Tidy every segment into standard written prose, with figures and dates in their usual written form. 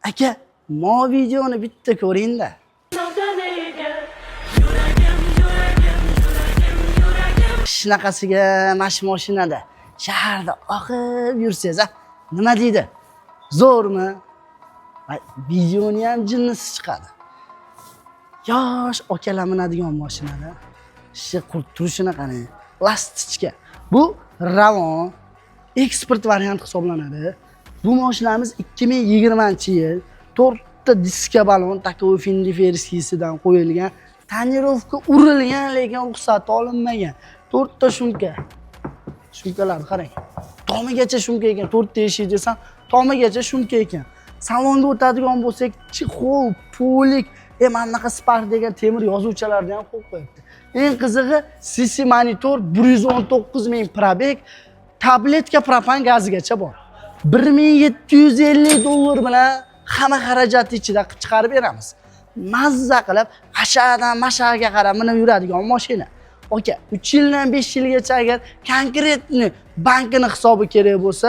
aka, mo videoni bitta ko'ring-da. Shunaqasiga mashinada shaharda oqib yursangiz, nima deydi? Zo'rmi? Videoni ham jinnisi chiqadi. Yosh okalar minadigan mashinada ishni qurib turishini qarang. Plastichka. Bu Ravon eksport variant hisoblanadi. Bu mashinamiz 2020-yil 4 ta diska balon takovi Fendiferskisidan qo'yilgan, tonirovka urilgan, lekin ruxsati olinmagan. 4 ta shumka. Shumkalarni qarang. Tomigacha shumka ekan, 4 ta eshik desam, tomigacha shumka ekan. Salonga o'tadigan bo'lsak, chixol, polik, mana bunaqa Spark degan temir yozuvchilarni ham qo'yib qo'yibdi. Eng qizig'i, CC monitor 119 ming probeg, tabletka propan gazigacha bor. 1750 dollar bilan hamma xarajatni ichida chiqarib beramiz. Mazza qilib, qashaqdan mashaqaga qarab minib yuradigan mashina. Oka, 3 yildan 5 yilgacha agar konkretni bankini hisobi kerak bo'lsa,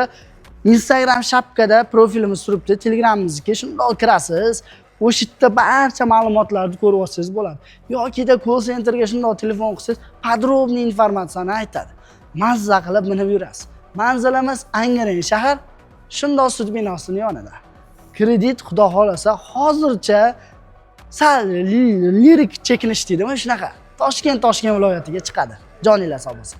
Instagram shapkada profilimiz turibdi, Telegramimizga shundoq kirasiz. O'sha yerda barcha ma'lumotlarni ko'rib olsangiz bo'ladi. Yoki-da call centerga shundoq telefon qilsangiz, podrobniy informatsiyani aytadi. Mazza qilib minib yurasiz. Manzilimiz Angren shahar, shundoq sud binosining yonida. Kredit xudo xolasa hozircha sal lirik chekinish deydimi, shunaqa. Toshkent viloyatiga chiqadi. Joninglar sog' bo'lsin.